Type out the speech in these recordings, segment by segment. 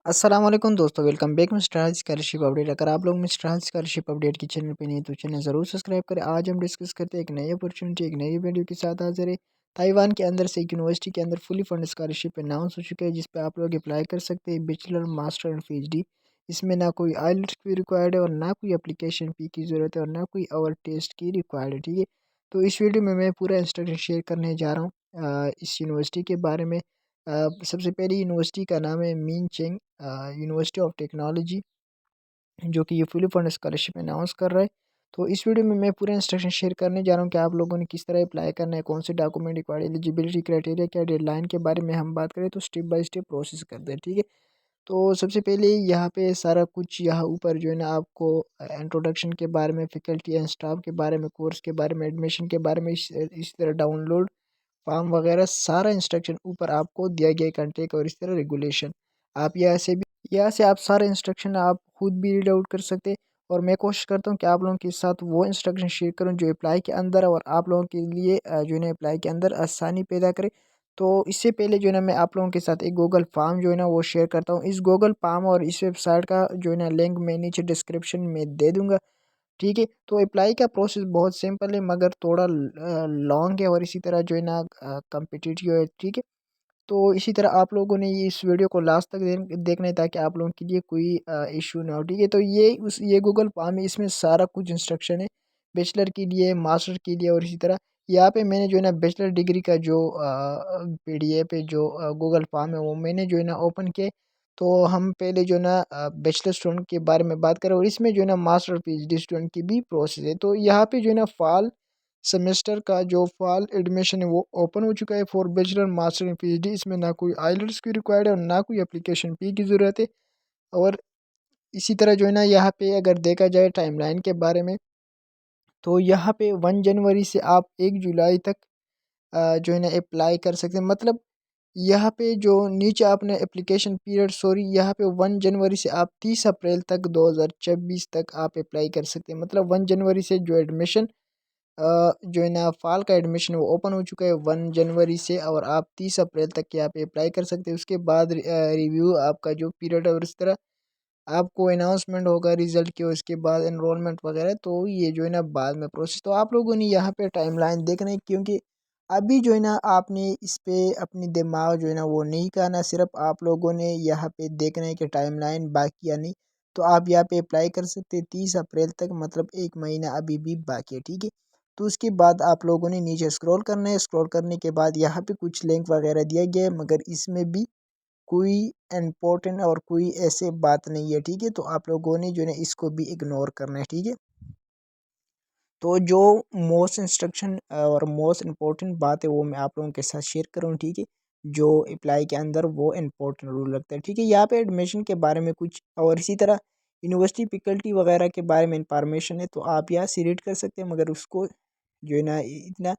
अस्सलाम वालेकुम दोस्तों, वेलकम बैक मिस्टर हाज स्कॉलरशिप अपडेट। अगर आप लोग मिस्टर हाज स्कॉलरशिप अपडेट की चैनल पे नहीं तो चैनल ज़रूर सब्सक्राइब करें। आज हम डिस्कस करते हैं एक नई अपॉर्चुनिटी, एक नई वीडियो के साथ हाजिर है। ताइवान के अंदर से एक यूनिवर्सिटी के अंदर फुली फंड स्कॉलरशिप अनाउंस हो चुका है, जिस पे आप लोग अप्लाई कर सकते हैं बैचलर, मास्टर एंड पीएचडी। इसमें ना कोई आइलेट्स की रिक्वायर्ड है और ना कोई एप्लीकेशन फ़ी की ज़रूरत है और ना कोई और टेस्ट की रिक्वायर्ड है। ठीक है, तो इस वीडियो में मैं पूरा इंस्ट्रक्शन शेयर करने जा रहा हूँ इस यूनिवर्सिटी के बारे में। सबसे पहली यूनिवर्सिटी का नाम है मीन चेंग यूनिवर्सिटी ऑफ टेक्नोलॉजी, जो कि ये फुली फंड स्कॉलरशिप अनाउंस कर रहा है। तो इस वीडियो में मैं पूरे इंस्ट्रक्शन शेयर करने जा रहा हूँ कि आप लोगों ने किस तरह अप्लाई करना है, कौन से डॉक्यूमेंट रिक्वायर्ड, एलिजिबिलिटी क्राइटेरिया क्या, डेडलाइन के बारे में हम बात करें तो स्टेप बाय स्टेप प्रोसेस करते हैं। ठीक है, तो सबसे पहले यहाँ पे सारा कुछ यहाँ ऊपर जो है ना आपको इंट्रोडक्शन के बारे में, फैकल्टी एंड स्टाफ के बारे में, कोर्स के बारे में, एडमिशन के बारे में, इस तरह डाउनलोड फॉर्म वगैरह सारा इंस्ट्रक्शन ऊपर आपको दिया गया है, कंटेंट और इस तरह रेगुलेशन। आप यहाँ से आप सारे इंस्ट्रक्शन आप खुद भी रीड आउट कर सकते हैं। और मैं कोशिश करता हूँ कि आप लोगों के साथ वो इंस्ट्रक्शन शेयर करूँ जो अप्लाई के अंदर है और आप लोगों के लिए जो है ना अप्लाई के अंदर आसानी पैदा करे। तो इससे पहले जो है ना मैं आप लोगों के साथ एक गूगल फॉर्म जो है ना वो शेयर करता हूँ। इस गूगल फॉर्म और इस वेबसाइट का जो है ना लिंक मैं नीचे डिस्क्रिप्शन में दे दूँगा। ठीक है, तो अप्लाई का प्रोसेस बहुत सिंपल है मगर थोड़ा लॉन्ग है और इसी तरह जो है ना कम्पिटिटिव है। ठीक है, तो इसी तरह आप लोगों ने ये इस वीडियो को लास्ट तक देखना है ताकि आप लोगों के लिए कोई इशू ना हो। ठीक है, तो ये गूगल फॉर्म है, इसमें सारा कुछ इंस्ट्रक्शन है बैचलर के लिए, मास्टर के लिए। और इसी तरह यहाँ पे मैंने जो है ना बैचलर डिग्री का जो पीडीएफ है, जो गूगल फॉर्म है, वो मैंने जो है ना ओपन किया। तो हम पहले जो है ना बैचलर स्टूडेंट के बारे में बात करें और इसमें जो है ना मास्टर पीएचडी स्टूडेंट की भी प्रोसेस है। तो यहाँ पे जो है ना फॉल सेमेस्टर का जो फॉल एडमिशन है वो ओपन हो चुका है for bachelor, master and PhD. इसमें ना कोई आइलेट्स की रिक्वायर्ड है और ना कोई एप्लीकेशन फ़ी की ज़रूरत है। और इसी तरह जो है ना यहाँ पे अगर देखा जाए टाइमलाइन के बारे में, तो यहाँ पे 1 जनवरी से आप 1 जुलाई तक जो है ना अप्लाई कर सकते हैं। मतलब यहाँ पे जो नीचे आपने एप्लीकेशन पीरियड, सॉरी, यहाँ पे 1 जनवरी से आप 30 अप्रैल तक 2026 तक आप अप्लाई कर सकते हैं। मतलब 1 जनवरी से जो एडमिशन जो है ना फ़ाल का एडमिशन वो ओपन हो चुका है 1 जनवरी से, और आप 30 अप्रैल तक के यहाँ पे अप्लाई कर सकते हैं। उसके बाद रिव्यू आपका जो पीरियड है और इस तरह आपको अनाउंसमेंट होगा रिज़ल्ट के, उसके बाद एनरोलमेंट वगैरह। तो ये जो है ना बाद में प्रोसेस। तो आप लोगों ने यहाँ पे टाइमलाइन देखना है, क्योंकि अभी जो है ना आपने इस पे अपनी दिमाग जो है ना वो नहीं करना, सिर्फ आप लोगों ने यहाँ पे देखना है कि टाइमलाइन बाकी या नहीं। तो आप यहाँ पे अप्लाई कर सकते हैं 30 अप्रैल तक, मतलब 1 महीना अभी भी बाकी है। ठीक है, तो उसके बाद आप लोगों ने नीचे स्क्रॉल करना है। स्क्रॉल करने के बाद यहाँ पे कुछ लिंक वगैरह दिया गया है, मगर इसमें भी कोई इम्पोर्टेंट और कोई ऐसे बात नहीं है। ठीक है, तो आप लोगों ने जो है ना इसको भी इग्नोर करना है। ठीक है, तो जो मोस्ट इंस्ट्रक्शन और मोस्ट इम्पोर्टेंट बात है वो मैं आप लोगों के साथ शेयर करूँ। ठीक है, जो अप्लाई के अंदर वो इम्पोर्टेंट रूल लगता है। ठीक है, यहाँ पे एडमिशन के बारे में कुछ और इसी तरह यूनिवर्सिटी फैकल्टी वगैरह के बारे में इंफॉर्मेशन है, तो आप यहाँ से रीड कर सकते हैं, मगर उसको जो है ना इतना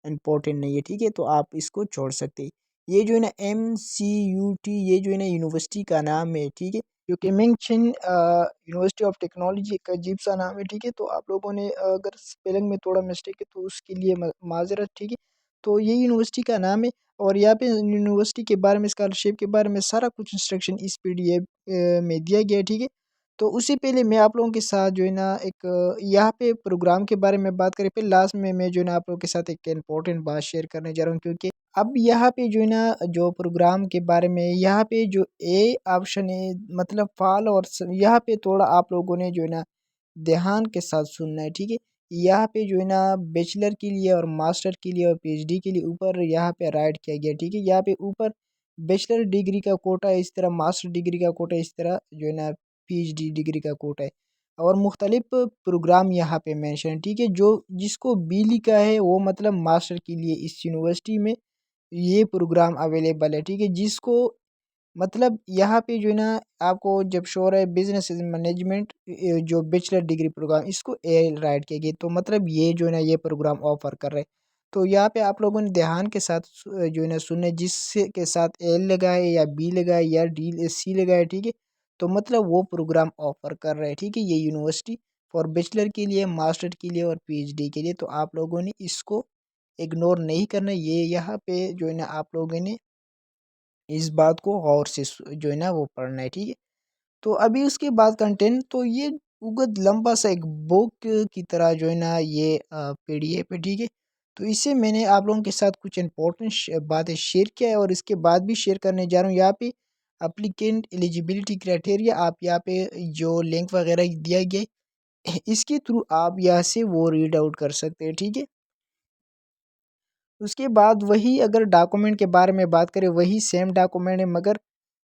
इम्पोर्टेंट नहीं है। ठीक है, तो आप इसको छोड़ सकते हैं। ये जो है ना MCUT, ये जो है ना यूनिवर्सिटी का नाम है। ठीक है, जो कि मिंगछिन यूनिवर्सिटी ऑफ टेक्नोलॉजी का अजीब सा नाम है। ठीक है, तो आप लोगों ने अगर स्पेलिंग में थोड़ा मिस्टेक है तो उसके लिए माजरत। ठीक है, तो ये यूनिवर्सिटी का नाम है और यहाँ पे यूनिवर्सिटी के बारे में, स्कॉलरशिप के बारे में सारा कुछ इंस्ट्रक्शन इस पीडीएफ में दिया गया है। ठीक है, तो उससे पहले मैं आप लोगों के साथ जो है ना एक यहाँ पे प्रोग्राम के बारे में बात करें, फिर लास्ट में मैं जो है ना आप लोगों के साथ एक इम्पोर्टेंट बात शेयर करने जा रहा हूँ। क्योंकि अब यहाँ पे जो है ना जो प्रोग्राम के बारे में, यहाँ पे जो ए ऑप्शन है, मतलब फाल और यहाँ पे थोड़ा आप लोगों ने जो है ना ध्यान के साथ सुनना है। ठीक है, यहाँ पे जो है ना बैचलर के लिए और मास्टर के लिए और पीएचडी के लिए ऊपर यहाँ पे राइट किया गया। ठीक है, यहाँ पे ऊपर बैचलर डिग्री का कोटा है, इस तरह मास्टर डिग्री का कोटा है, इस तरह जो है ना पीएचडी डिग्री का कोटा है और मुख्तलिफ प्रोग्राम यहाँ पे मेंशन है। ठीक है, जो जिसको बी लिखा है वो मतलब मास्टर के लिए इस यूनिवर्सिटी में ये प्रोग्राम अवेलेबल है। ठीक है, जिसको मतलब यहाँ पे जो है ना आपको जब शो रहा है बिजनेस मैनेजमेंट, जो बैचलर डिग्री प्रोग्राम, इसको ए राइट किया गया, तो मतलब ये जो है ना ये प्रोग्राम ऑफर कर रहे हैं। तो यहाँ पे आप लोगों ने ध्यान के साथ जो है ना सुनने, जिससे के साथ एल लगाए या बी लगाए या डी सी लगाए। ठीक है, तो मतलब वो प्रोग्राम ऑफर कर रहे हैं। ठीक है, ये यूनिवर्सिटी फॉर बैचलर के लिए, मास्टर के लिए और पीएचडी के लिए। तो आप लोगों ने इसको इग्नोर नहीं करना, ये यहाँ पे जो है ना आप लोगों ने इस बात को गौर से जो है ना वो पढ़ना है, ठीक है। तो अभी उसके बाद कंटेंट, तो ये उगद लंबा सा एक बुक की तरह जो है ना ये पीडीएफ है, ठीक है। तो इससे मैंने आप लोगों के साथ कुछ इंपॉर्टेंट बातें शेयर किया है और इसके बाद भी शेयर करने जा रहा हूँ। यहाँ पे अप्लीकेंट एलिजिबिलिटी क्राइटेरिया, आप यहाँ पे जो लिंक वगैरह दिया गया है इसके थ्रू आप यहाँ से वो रीड आउट कर सकते हैं, ठीक है। उसके बाद वही अगर डॉक्यूमेंट के बारे में बात करें, वही सेम डॉक्यूमेंट है, मगर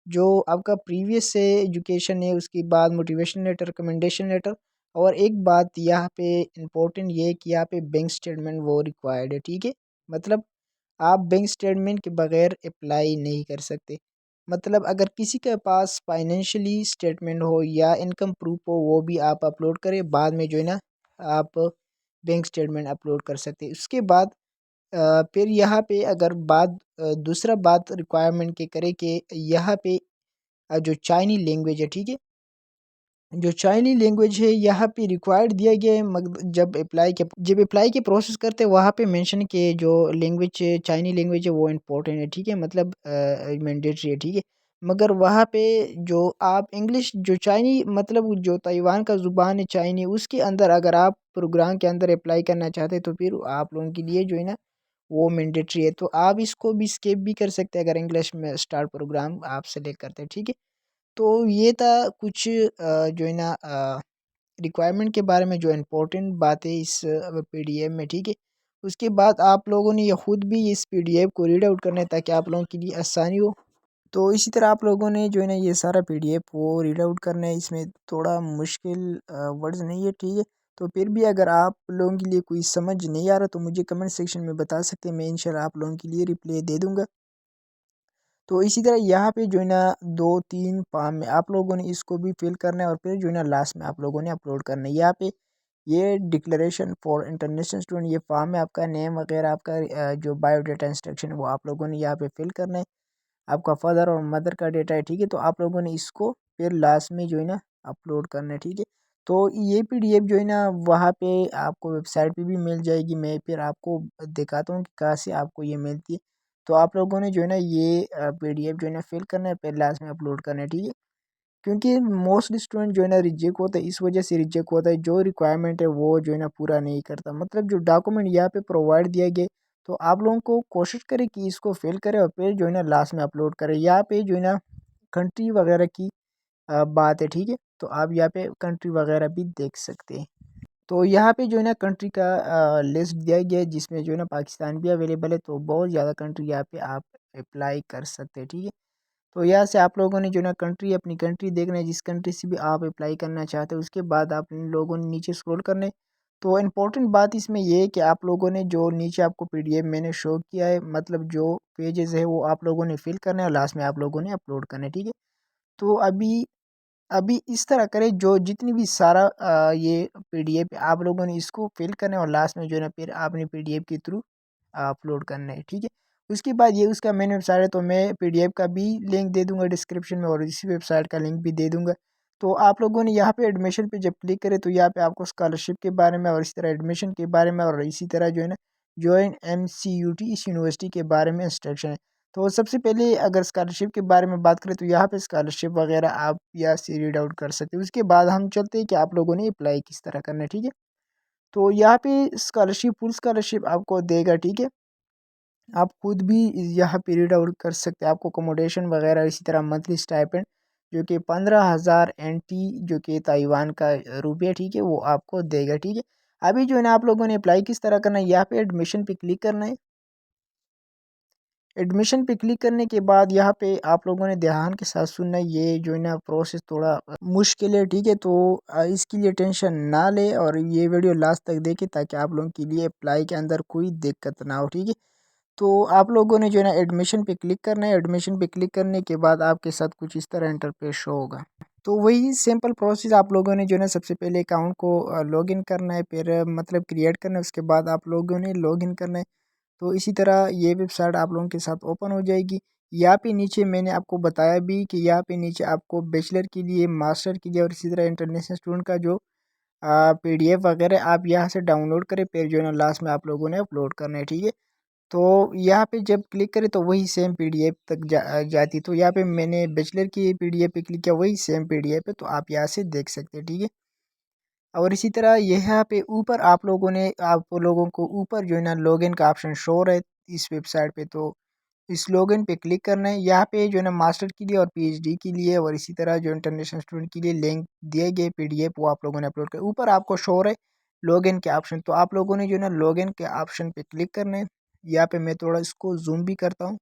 जो आपका प्रीवियस से एजुकेशन है, उसके बाद मोटिवेशन लेटर, रिकमेंडेशन लेटर, और एक बात यहाँ पे इम्पोर्टेंट ये है कि यहाँ पे बैंक स्टेटमेंट वो रिक्वायर्ड है, ठीक है। मतलब आप बैंक स्टेटमेंट के बगैर अप्लाई नहीं कर सकते। मतलब अगर किसी के पास फाइनेंशियली स्टेटमेंट हो या इनकम प्रूफ हो, वो भी आप अपलोड करें, बाद में जो है ना आप बैंक स्टेटमेंट अपलोड कर सकते हैं। उसके बाद फिर यहाँ पे अगर बात दूसरा बात रिक्वायरमेंट के करें कि यहाँ पे जो चाइनी लैंग्वेज है, ठीक है, जो चाइनी लैंग्वेज है यहाँ पे रिक्वायर्ड दिया गया है। मगर जब अप्लाई के प्रोसेस करते हैं वहाँ पे मेंशन के जो लैंग्वेज चाइनी लैंग्वेज है वो इम्पोर्टेंट है, ठीक है, मतलब मैंडेटरी है, ठीक है। मगर वहाँ पे जो आप इंग्लिश जो चाइनी मतलब जो ताइवान का ज़ुबान है चाइनी, उसके अंदर अगर आप प्रोग्राम के अंदर अप्लाई करना चाहते हैं तो फिर आप लोगों के लिए जो है ना वो मैंडेटरी है। तो आप इसको भी स्किप भी कर सकते हैं अगर इंग्लिश में स्टार्ट प्रोग्राम आप सेलेक्ट करते हैं, ठीक है। तो ये था कुछ जो है ना रिक्वायरमेंट के बारे में जो इम्पोर्टेंट बातें इस पीडीएफ में, ठीक है। उसके बाद आप लोगों ने ये खुद भी इस पीडीएफ को रीड आउट करना है ताकि आप लोगों के लिए आसानी हो। तो इसी तरह आप लोगों ने जो है ना ये सारा पीडीएफ वो रीड आउट करना है। इसमें थोड़ा मुश्किल वर्ड्स नहीं है, ठीक है। तो फिर भी अगर आप लोगों के लिए कोई समझ नहीं आ रहा तो मुझे कमेंट सेक्शन में बता सकते हैं, मैं इंशाल्लाह आप लोगों के लिए रिप्लाई दे दूँगा। तो इसी तरह यहाँ पे जो है ना 2-3 फॉर्म में आप लोगों ने इसको भी फिल करना है और फिर जो है ना लास्ट में आप लोगों ने अपलोड करना है। यहाँ पे ये डिक्लेरेशन फॉर इंटरनेशनल स्टूडेंट, ये फॉर्म है, आपका नेम वगैरह आपका जो बायोडाटा इंस्ट्रक्शन है वो आप लोगों ने यहाँ पे फिल करना है। आपका फादर और मदर का डेटा है, ठीक है। तो आप लोगों ने इसको फिर लास्ट में जो है ना अपलोड करना है, ठीक है। तो ये पीडीएफ जो है ना वहाँ पे आपको वेबसाइट पे भी मिल जाएगी। मैं फिर आपको दिखाता हूँ कि कहाँ से आपको ये मिलती है। तो आप लोगों ने जो है ना ये पीडीएफ जो है ना फिल करना है, फिर लास्ट में अपलोड करना है, ठीक है। क्योंकि मोस्ट स्टूडेंट जो है ना रिजेक्ट होता है, इस वजह से रिजेक्ट होता है, जो रिक्वायरमेंट है वो जो है ना पूरा नहीं करता। मतलब जो डॉक्यूमेंट यहाँ पे प्रोवाइड दिया गया, तो आप लोगों को कोशिश करें कि इसको फिल करें और फिर जो है ना लास्ट में अपलोड करें। यहाँ पे जो है ना कंट्री वगैरह की बात है, ठीक है। तो आप यहाँ पे कंट्री वगैरह भी देख सकते हैं। तो यहाँ पे जो है ना कंट्री का लिस्ट दिया गया है जिसमें जो है ना पाकिस्तान भी अवेलेबल है। तो बहुत ज़्यादा कंट्री यहाँ पे आप अप्लाई कर सकते हैं, ठीक है। तो यहाँ से आप लोगों ने जो है ना कंट्री अपनी कंट्री देखना है, जिस कंट्री से भी आप अप्लाई करना चाहते हैं। उसके बाद आप इन लोगों ने नीचे स्क्रॉल करना है। तो इम्पोर्टेंट बात इसमें ये है कि आप लोगों ने जो नीचे आपको पीडीएफ मैंने शो किया है, मतलब जो पेजेस है वो आप लोगों ने फिल करना है और लास्ट में आप लोगों ने अपलोड करना है, ठीक है। तो अभी अभी इस तरह करें, जो जितनी भी सारा ये पीडीएफ आप लोगों ने इसको फिल करना है और लास्ट में जो है ना फिर आपने पीडीएफ के थ्रू अपलोड करना है, ठीक है। उसके बाद ये उसका मेन वेबसाइट है, तो मैं पीडीएफ का भी लिंक दे दूंगा डिस्क्रिप्शन में और इसी वेबसाइट का लिंक भी दे दूंगा। तो आप लोगों ने यहाँ पे एडमिशन पे जब क्लिक करें तो यहाँ पे आपको स्कॉलरशिप के बारे में और इसी तरह एडमिशन के बारे में और इसी तरह जो है ना ज्वाइन MCUT इस यूनिवर्सिटी के बारे में इंस्ट्रक्शन है। तो सबसे पहले अगर स्कॉलरशिप के बारे में बात करें तो यहाँ पे स्कॉलरशिप वगैरह आप यहाँ से रीड आउट कर सकते हो। उसके बाद हम चलते हैं कि आप लोगों ने अप्लाई किस तरह करना है, ठीक है। तो यहाँ पे स्कॉलरशिप फुल स्कॉलरशिप आपको देगा, ठीक है। आप खुद भी यहाँ पे रीड आउट कर सकते हैं। आपको अकोमोडेशन वगैरह इसी तरह मंथली स्टाइपेंड जो कि 15,000 NT जो कि ताइवान का रुपया, ठीक है, वो आपको देगा, ठीक है। अभी जो है ना आप लोगों ने अप्लाई किस तरह करना है, यहाँ पे एडमिशन पे क्लिक करना है। एडमिशन पे क्लिक करने के बाद यहाँ पे आप लोगों ने ध्यान के साथ सुनना है, ये जो है ना प्रोसेस थोड़ा मुश्किल है, ठीक है। तो इसके लिए टेंशन ना ले और ये वीडियो लास्ट तक देखें ताकि आप लोगों के लिए अप्लाई के अंदर कोई दिक्कत ना हो, ठीक है। तो आप लोगों ने जो है ना एडमिशन पे क्लिक करना है। एडमिशन पे क्लिक करने के बाद आपके साथ कुछ इस तरह इंटरफेस शो होगा। तो वही सिंपल प्रोसेस आप लोगों ने जो है ना सबसे पहले अकाउंट को लॉगिन करना है, फिर मतलब क्रिएट करना है। उसके बाद आप लोगों ने लॉगिन करना है। तो इसी तरह ये वेबसाइट आप लोगों के साथ ओपन हो जाएगी। यहाँ पे नीचे मैंने आपको बताया भी कि यहाँ पे नीचे आपको बैचलर के लिए, मास्टर के लिए और इसी तरह इंटरनेशनल स्टूडेंट का जो पीडीएफ वगैरह आप यहाँ से डाउनलोड करें, फिर जो है ना लास्ट में आप लोगों ने अपलोड करना है, ठीक है। तो यहाँ पे जब क्लिक करें तो वही सेम पीडीएफ तक जाती। तो यहाँ पे मैंने बैचलर की पीडीएफ पे क्लिक किया, वही सेम पीडीएफ है, तो आप यहाँ से देख सकते हैं, ठीक है। और इसी तरह यहाँ पे ऊपर आप लोगों को ऊपर जो है ना लॉगिन का ऑप्शन शो हो रहा है इस वेबसाइट पे। तो इस लॉगिन पे क्लिक करना है। यहाँ पे जो है ना मास्टर के लिए और पीएचडी के लिए और इसी तरह जो इंटरनेशनल स्टूडेंट के लिए लिंक दिए गए पीडीएफ वो आप लोगों ने अपलोड कर ऊपर आपको शो हो रहा है लॉगिन के ऑप्शन। तो आप लोगों ने जो है ना लॉगिन के ऑप्शन पे क्लिक करना है। यहाँ पे मैं थोड़ा इसको जूम भी करता हूँ।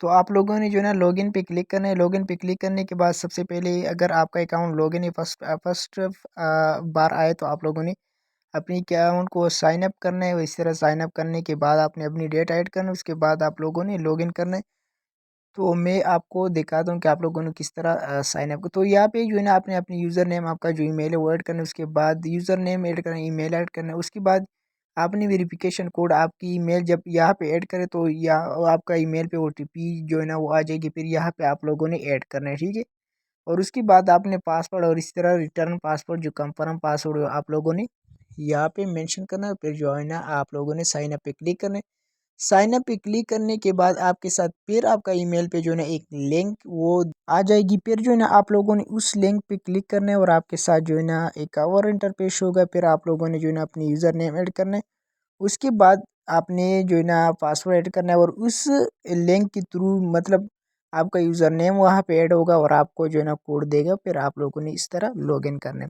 तो आप लोगों ने जो है ना लॉगिन पे क्लिक करना है। लॉगिन पे क्लिक करने के बाद सबसे पहले अगर आपका अकाउंट लॉगिन है फर्स्ट बार आए तो आप लोगों ने अपनी अकाउंट को साइन अप करना है। इस तरह साइन अप करने के बाद आपने अपनी डेट ऐड करना है, उसके बाद आप लोगों ने लॉगिन करना है। तो मैं आपको दिखाता हूँ कि आप लोगों ने किस तरह साइन अप। तो यहाँ पे जो है ना आपने अपनी यूज़र नेम आपका जो ईमेल है वो ऐड करना है, उसके बाद यूज़र नेम ऐड करना है, ईमेल ऐड करना है, उसके बाद आपने वेरिफिकेशन कोड आपकी ईमेल जब यहाँ पे ऐड करें तो या आपका ईमेल पे ओटीपी जो है ना वो आ जाएगी, फिर यहाँ पे आप लोगों ने ऐड करना है, ठीक है। और उसके बाद आपने पासवर्ड और इसी तरह रिटर्न पासवर्ड जो कंफर्म पासवर्ड आप लोगों ने यहाँ पे मेंशन करना है। फिर जो है ना आप लोगों ने साइन अप पे क्लिक करना है। साइन अप पे क्लिक करने के बाद आपके साथ फिर आपका ईमेल पे जो है ना एक लिंक वो आ जाएगी। फिर जो है ना आप लोगों ने उस लिंक पे क्लिक करना है और आपके साथ जो है ना एक और इंटरफेस होगा। फिर आप लोगों ने जो है ना अपनी यूज़र नेम ऐड करना है, उसके बाद आपने जो है ना पासवर्ड ऐड करना है और उस लिंक के थ्रू मतलब आपका यूज़र नेम वहाँ पे ऐड होगा और आपको जो है ना कोड देगा। फिर आप लोगों ने इस तरह लॉगिन करना है।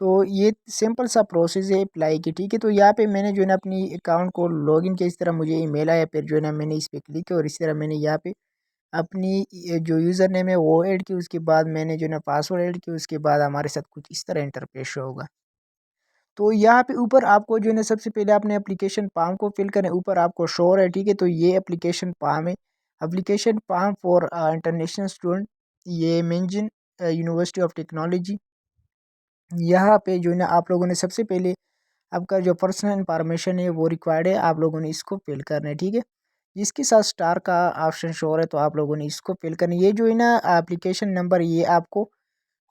तो ये सिंपल सा प्रोसेस है अप्लाई की, ठीक है। तो यहाँ पे मैंने जो है ना अपनी अकाउंट को लॉगिन किया, इस तरह मुझे ईमेल आया, फिर जो है ना मैंने इस पे क्लिक किया और इस तरह मैंने यहाँ पे अपनी ये जो यूज़र नेम है वो ऐड की, उसके बाद मैंने जो है ना पासवर्ड ऐड किया, उसके बाद हमारे साथ कुछ इस तरह इंटरफेस होगा। तो यहाँ पे ऊपर आपको जो है ना सबसे पहले आपने एप्लीकेशन फॉर्म को फिल करना है, ऊपर आपको शो हो रहा है, ठीक है। तो ये एप्लीकेशन फॉर्म है, application form for international student, ये मेंशन यूनिवर्सिटी ऑफ टेक्नोलॉजी। यहाँ पे जो है ना आप लोगों ने सबसे पहले आपका जो पर्सनल इन्फॉर्मेशन है वो रिक्वायर्ड है, आप लोगों ने इसको फिल करना है, ठीक है। जिसके साथ स्टार का ऑप्शन शो हो रहा है तो आप लोगों ने इसको फिल करना है। ये जो है ना एप्लीकेशन नंबर ये आपको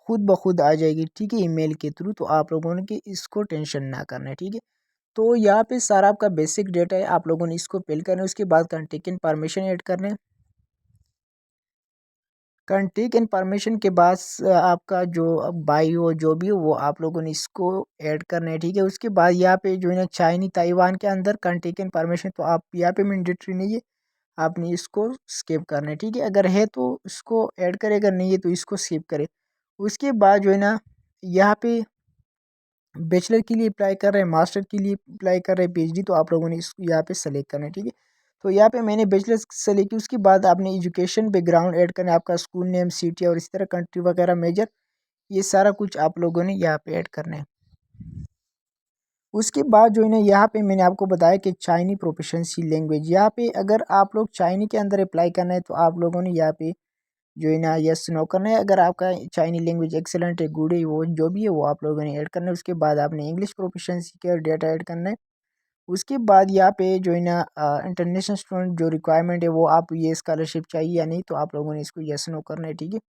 खुद ब खुद आ जाएगी, ठीक है, ईमेल के थ्रू। तो आप लोगों ने कि इसको टेंशन ना करना है, ठीक है। तो यहाँ पे सारा आपका बेसिक डेटा है, आप लोगों ने इसको फिल करना है। उसके बाद कंटेक्ट इन्फॉर्मेशन ऐड करना है। कंटेक्ट इन्फॉर्मेशन के बाद आपका जो बायो जो भी हो वो आप लोगों ने इसको ऐड करना है, ठीक है। उसके बाद यहाँ पे जो है ना चाइनी ताइवान के अंदर कंटेक्ट इन्फॉर्मेशन, तो आप यहाँ पे मैंडेटरी नहीं है, आपने इसको स्किप करना है, ठीक है। अगर है तो इसको ऐड करें, अगर नहीं है तो इसको स्किप करें। उसके बाद जो है ना यहाँ पे बैचलर के लिए अप्लाई कर रहे हैं, मास्टर के लिए अप्लाई कर रहे हैं, पीएचडी, तो आप लोगों ने इस यहाँ पे सेलेक्ट करना है, ठीक है। तो यहाँ पे मैंने बैचलर सेलेक्ट की। उसके बाद आपने एजुकेशन बैकग्राउंड ऐड करना है, आपका स्कूल नेम, सिटी और इस तरह कंट्री वगैरह मेजर, ये सारा कुछ आप लोगों ने यहाँ पे ऐड करना है। उसके बाद जो है ना यहाँ पे मैंने आपको बताया कि चाइनी प्रोफिशिएंसी लैंग्वेज, यहाँ पे अगर आप लोग चाइनी के अंदर अप्लाई करना है तो आप लोगों ने यहाँ पे जो है ना यस नो करना है। अगर आपका चाइनी लैंग्वेज एक्सेलेंट है, गुड है, वो जो भी है वो आप लोगों ने ऐड करना है। उसके बाद आपने इंग्लिश प्रोफिशिएंसी का डेटा ऐड करना है। उसके बाद यहाँ पे जो है ना इंटरनेशनल स्टूडेंट जो रिक्वायरमेंट है वो आप ये स्कॉलरशिप चाहिए या नहीं, तो आप लोगों ने इसको यस नो करना है, ठीक है।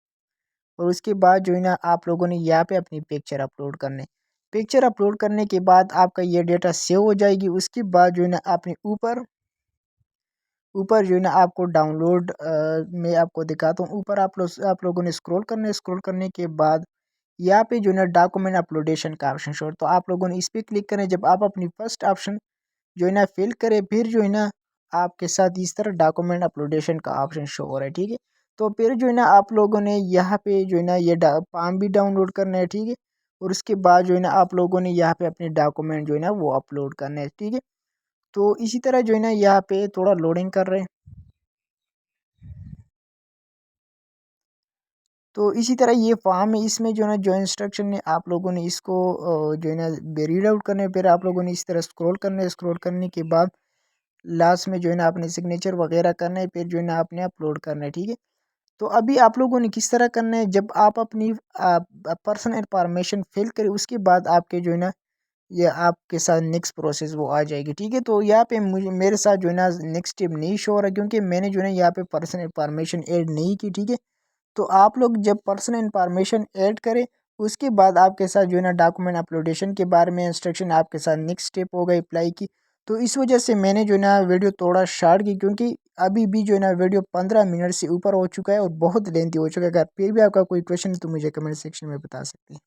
और उसके बाद जो है ना आप लोगों ने यहाँ पे अपनी पिक्चर अपलोड करना है। पिक्चर अपलोड करने के बाद आपका ये डेटा सेव हो जाएगी। उसके बाद जो है ना आपने ऊपर ऊपर जो है ना आपको डाउनलोड मैं आपको दिखाता हूँ। ऊपर आप लोगों ने स्क्रॉल करना है। स्क्रॉल करने के बाद यहाँ पे जो है ना डॉक्यूमेंट अपलोडेशन का ऑप्शन शो, तो आप लोगों ने इस पे क्लिक करें। जब आप अपनी फर्स्ट ऑप्शन जो है ना फिल करें, फिर जो है ना आपके साथ इस तरह डॉक्यूमेंट अपलोडेशन का ऑप्शन शो हो रहा है, ठीक है। तो फिर जो है ना आप लोगों ने यहाँ पे जो है ना ये फॉर्म भी डाउनलोड करना है, ठीक है। और उसके बाद जो है ना आप लोगों ने यहाँ पे अपने डॉक्यूमेंट जो है ना वो अपलोड करना है, ठीक है। तो इसी तरह जो है ना यहाँ पे थोड़ा लोडिंग कर रहे हैं। तो इसी तरह ये फॉर्म है, इसमें जो है ना जो इंस्ट्रक्शन है आप लोगों ने इसको जो है ना रीड आउट करने, फिर आप लोगों ने इस तरह स्क्रॉल करना है। स्क्रॉल करने के बाद लास्ट में जो है ना आपने सिग्नेचर वगैरह करना है, फिर जो है ना आपने अपलोड करना है, ठीक है। तो अभी आप लोगों ने किस तरह करना है, जब आप अपनी पर्सनल इंफॉर्मेशन फिल करें उसके बाद आपके जो है ना ये आपके साथ नेक्स्ट प्रोसेस वो आ जाएगी, ठीक है। तो यहाँ पे मुझे मेरे साथ जो है ना नेक्स्ट स्टेप नहीं शो हो रहा क्योंकि मैंने जो है ना यहाँ पे पर्सनल इंफॉर्मेशन ऐड नहीं की, ठीक है। तो आप लोग जब पर्सनल इन्फॉर्मेशन ऐड करें उसके बाद आपके साथ जो है ना डॉक्यूमेंट अपलोडेशन के बारे में इंस्ट्रक्शन आपके साथ नेक्स्ट स्टेप होगा अप्लाई की। तो इस वजह से मैंने जो है ना वीडियो थोड़ा शार्ट की, क्योंकि अभी भी जो है ना वीडियो 15 मिनट से ऊपर हो चुका है और बहुत लेंथी हो चुका है। अगर फिर भी आपका कोई क्वेश्चन है तो मुझे कमेंट सेक्शन में बता सकते हैं।